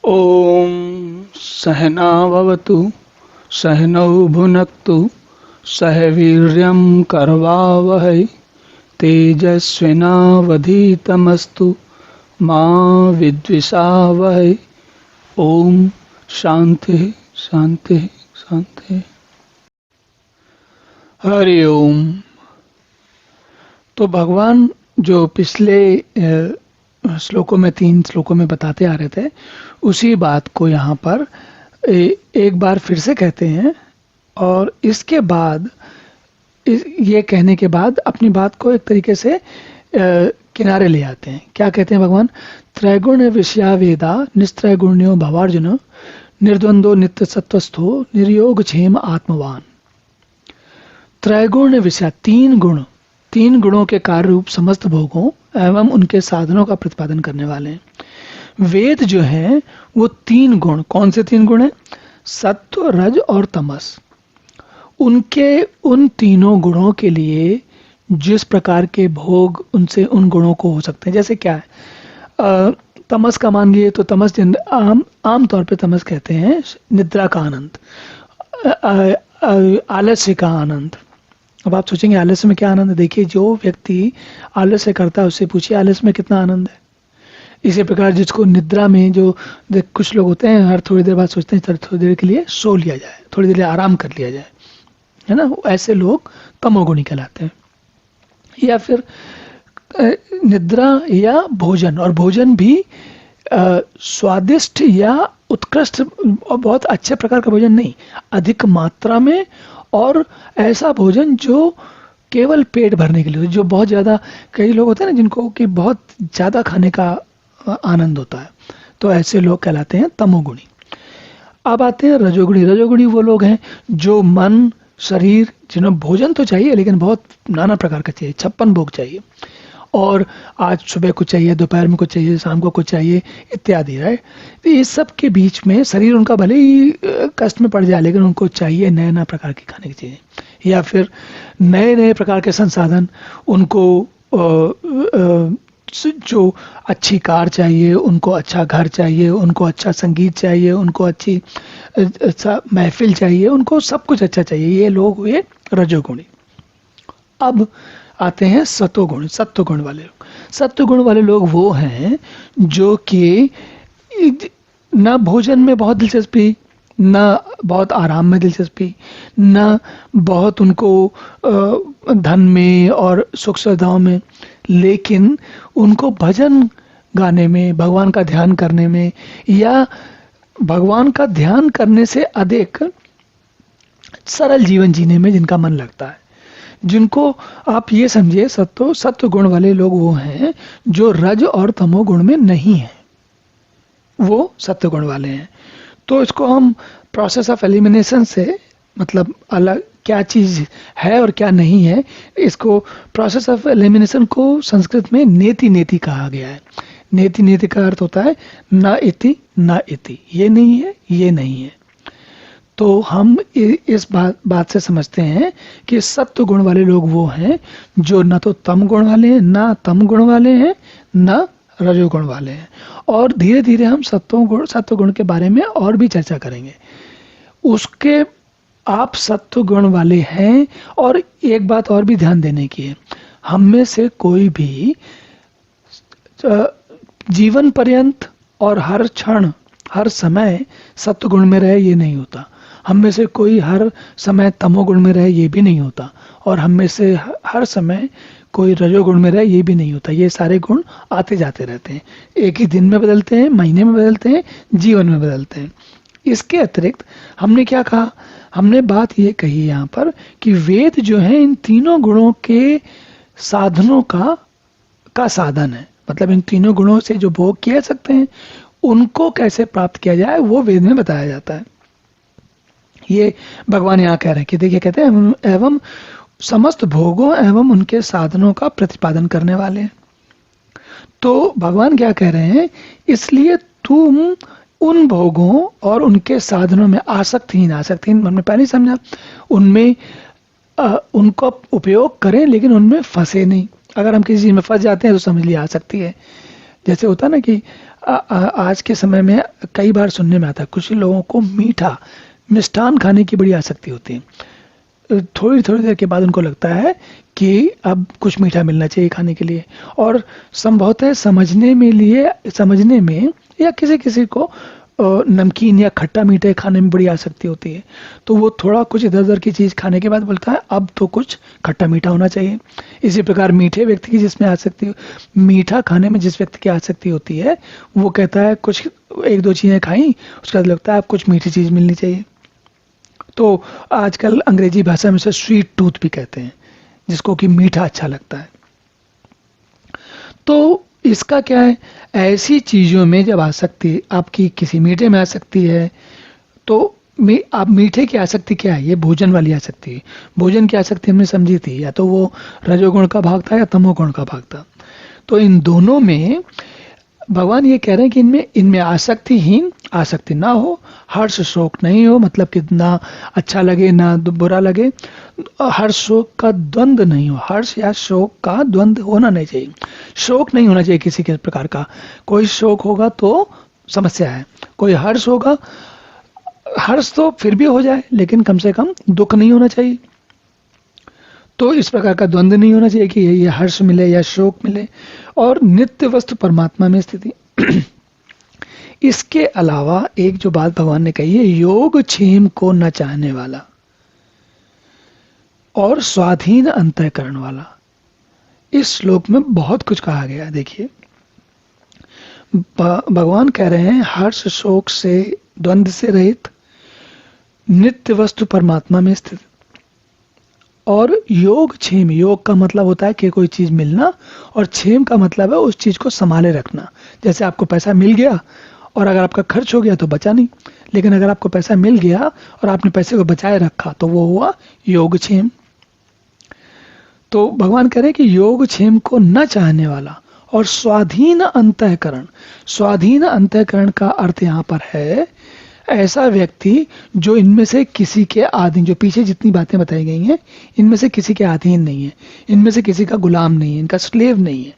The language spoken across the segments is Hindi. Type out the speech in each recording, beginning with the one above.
ॐ सहना भवतु सहनौ भुनक्तु सह वीर्यं करवावहै तेजस्विनावधीतमस्तु मा विद्विषावहै। ओम शांति शांति शांति। हरि ओम। तो भगवान जो पिछले श्लोकों में 3 श्लोकों में बताते आ रहे थे उसी बात को यहाँ पर एक बार फिर से कहते हैं और इसके बाद ये कहने के बाद अपनी बात को एक तरीके से किनारे ले आते हैं। क्या कहते हैं भगवान? त्रैगुण विषया वेदा निस्त्रैगुण्यो भवार्जुन निर्द्वंद्वो नित्य सत्वस्थो निर्योग क्षेम आत्मवान। त्रैगुण विषय 3 गुणों के कार्य रूप समस्त भोगों एवं उनके साधनों का प्रतिपादन करने वाले हैं। वेद जो है वो 3 गुण, कौन से 3 गुण हैं? सत्व, रज और तमस। उनके उन तीनों गुणों के लिए जिस प्रकार के भोग उनसे उन गुणों को हो सकते हैं, जैसे क्या है तमस का मान लिए तो तमस आम तौर पे तमस कहते हैं निद्रा का आनंद, आलस्य का आनंद। अब आप सोचेंगे आलस्य में क्या आनंद है? देखिए, जो व्यक्ति आलस्य करता है उससे पूछिए आलस्य में कितना आनंद है। इसी प्रकार जिसको निद्रा में जो कुछ लोग होते हैं हर थोड़ी देर बाद सोचते हैं थोड़ी देर के लिए सो लिया जाए, थोड़ी देर आराम कर लिया जाए, है ना, ऐसे लोग तमोगुणी कहलाते हैं। या फिर निद्रा या भोजन, और भोजन भी स्वादिष्ट या उत्कृष्ट और बहुत अच्छे प्रकार का भोजन नहीं, अधिक मात्रा में, और ऐसा भोजन जो केवल पेट भरने के लिए, जो बहुत ज़्यादा, कई लोग होते हैं ना जिनको कि बहुत ज़्यादा खाने का आनंद होता है, तो ऐसे लोग कहलाते हैं तमोगुणी। अब आते हैं रजोगुणी। रजोगुणी वो लोग हैं जो मन, शरीर, जिन्हें भोजन तो चाहिए लेकिन बहुत नाना प्रकार का चाहिए, 56 भोग चाहिए, और आज सुबह कुछ चाहिए, दोपहर में कुछ चाहिए, शाम को कुछ चाहिए इत्यादि, राइट। तो इस सब के बीच में शरीर उनका भले ही कष्ट में पड़ जाए लेकिन उनको चाहिए नए नए प्रकार की खाने की चीज़ें, या फिर नए नए प्रकार के संसाधन। उनको जो अच्छी कार चाहिए, उनको अच्छा घर चाहिए, उनको अच्छा संगीत चाहिए, उनको अच्छी महफिल चाहिए, उनको सब कुछ अच्छा चाहिए। ये लोग हुए रजोगुणी। अब आते हैं सत्वगुण। सत्वगुण वाले लोग, सत्वगुण वाले लोग वो हैं जो कि न भोजन में बहुत दिलचस्पी, न बहुत आराम में दिलचस्पी, न बहुत उनको धन में और सुख सुविधाओं में, लेकिन उनको भजन गाने में, भगवान का ध्यान करने में, या भगवान का ध्यान करने से अधिक सरल जीवन जीने में जिनका मन लगता है, जिनको आप ये समझिए सत्व गुण वाले लोग वो हैं जो रज और तमो गुण में नहीं है, वो सत्व गुण वाले हैं। तो इसको हम प्रोसेस ऑफ एलिमिनेशन से, मतलब अलग क्या चीज़ है और क्या नहीं है, इसको प्रोसेस ऑफ एलिमिनेशन को संस्कृत में नेति नेति कहा गया है। नेति नेति का अर्थ होता है न इति न इति, ये नहीं है, ये नहीं है। तो हम इस बात से समझते हैं कि सत्व गुण वाले लोग वो हैं जो न तो तम गुण वाले हैं, न तम गुण वाले हैं, न रजोगुण वाले हैं। और धीरे धीरे हम सत्व गुण के बारे में और भी चर्चा करेंगे। उसके आप सत्व गुण वाले हैं। और एक बात और भी ध्यान देने की है, हम में से कोई भी जीवन पर्यंत और हर क्षण हर समय सत्व गुण में रहे ये नहीं होता। हम में से कोई हर समय तमोगुण में रहे ये भी नहीं होता, और हम में से हर समय कोई रजोगुण में रहे ये भी नहीं होता। ये सारे गुण आते जाते रहते हैं, एक ही दिन में बदलते हैं, महीने में बदलते हैं, जीवन में बदलते हैं। इसके अतिरिक्त हमने क्या कहा? हमने बात ये कही यहाँ पर कि वेद जो है इन तीनों गुणों के साधनों का साधन है। मतलब इन तीनों गुणों से जो भोग किए सकते हैं उनको कैसे प्राप्त किया जाए वो वेद में बताया जाता है। ये भगवान यहाँ कह रहे हैं कि देखिए, कहते हैं एवं समस्त भोगों एवं उनके साधनों का प्रतिपादन करने वाले हैं। तो भगवान क्या कह रहे हैं? इसलिए तुम उन भोगों और उनके साधनों में आसक्तिहीन हमने पहले ही समझा, उनमें उनको उपयोग करें लेकिन उनमें फंसे नहीं। अगर हम किसी चीज़ में फंस जाते हैं तो समझ लिया आसक्ति है। जैसे होता है ना कि आज के समय में कई बार सुनने में आता है कुछ लोगों को मीठा मिष्ठान खाने की बड़ी आसक्ति होती है। थोड़ी थोड़ी देर के बाद उनको लगता है कि अब कुछ मीठा मिलना चाहिए खाने के लिए, और संभवतः समझने में या किसी किसी को नमकीन या खट्टा मीठे खाने में बड़ी आसक्ति होती है, तो वो थोड़ा कुछ इधर उधर की चीज़ खाने के बाद बोलता है अब तो कुछ खट्टा मीठा होना चाहिए। इसी प्रकार मीठे व्यक्ति की जिसमें आसक्ति, मीठा खाने में जिस व्यक्ति की आसक्ति होती है, वो कहता है कुछ एक दो चीज़ें खाई, उसके बाद लगता है अब कुछ मीठी चीज़ मिलनी चाहिए। तो आजकल अंग्रेजी भाषा में से स्वीट टूथ भी कहते हैं, जिसको कि मीठा अच्छा लगता है। तो इसका क्या है, ऐसी चीज़ों में जब आसक्ति आपकी किसी मीठे में आसक्ति है, तो आप मीठे की आसक्ति क्या है, ये भोजन वाली आसक्ति है। भोजन की आसक्ति हमने समझी थी, या तो वो रजोगुण का भाग था या तमोगुण का भाग था। तो इन दोनों में भगवान ये कह रहे हैं कि इनमें आसक्ति ना हो, हर्ष शोक नहीं हो, मतलब कि ना अच्छा लगे ना बुरा लगे, हर्ष शोक का द्वंद नहीं हो, हर्ष या शोक का द्वंद होना नहीं चाहिए। शोक नहीं होना चाहिए किसी के प्रकार का, कोई शोक होगा तो समस्या है, कोई हर्ष होगा, हर्ष तो फिर भी हो जाए लेकिन कम से कम दुख नहीं होना चाहिए। तो इस प्रकार का द्वंद्व नहीं होना चाहिए कि ये हर्ष मिले या शोक मिले, और नित्य वस्तु परमात्मा में स्थिति। इसके अलावा एक जो बात भगवान ने कही है, योग क्षेम को न चाहने वाला और स्वाधीन अंतःकरण वाला। इस श्लोक में बहुत कुछ कहा गया है। देखिए, भगवान कह रहे हैं हर्ष शोक से द्वंद्व से रहित, नित्य वस्तु परमात्मा में स्थित, और योग क्षेम। योग का मतलब होता है कि कोई चीज मिलना, और क्षेम का मतलब है उस चीज को संभाले रखना। जैसे आपको पैसा मिल गया और अगर आपका खर्च हो गया तो बचा नहीं, लेकिन अगर आपको पैसा मिल गया और आपने पैसे को बचाए रखा तो वो हुआ योग क्षेम। तो भगवान कह रहे हैं कि योग क्षेम को न चाहने वाला और स्वाधीन अंतःकरण। स्वाधीन अंतःकरण का अर्थ यहाँ पर है ऐसा व्यक्ति जो इनमें से किसी के अधीन, जो पीछे जितनी बातें बताई गई हैं इनमें से किसी के अधीन नहीं है, इनमें से किसी का गुलाम नहीं है, इनका स्लेव नहीं है।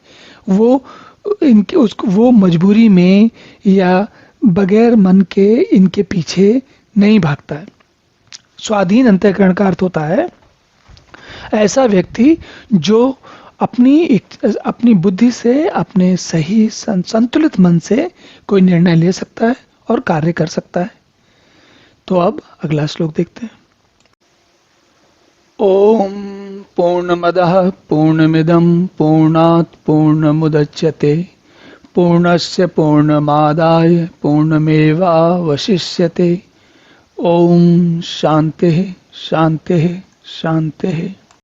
वो मजबूरी में या बगैर मन के इनके पीछे नहीं भागता है। स्वाधीन अंतःकरण का अर्थ होता है ऐसा व्यक्ति जो अपनी बुद्धि से, अपने सही संतुलित मन से कोई निर्णय ले सकता है और कार्य कर सकता है। तो अब अगला श्लोक देखते हैं। ओम पूर्णमदः पूर्णमिदं पूर्णात् पूर्णमुदच्यते पूर्णस्य पूर्णमादाय पूर्णमेवावशिष्यते। ओम शांतिः शांतिः शांतिः।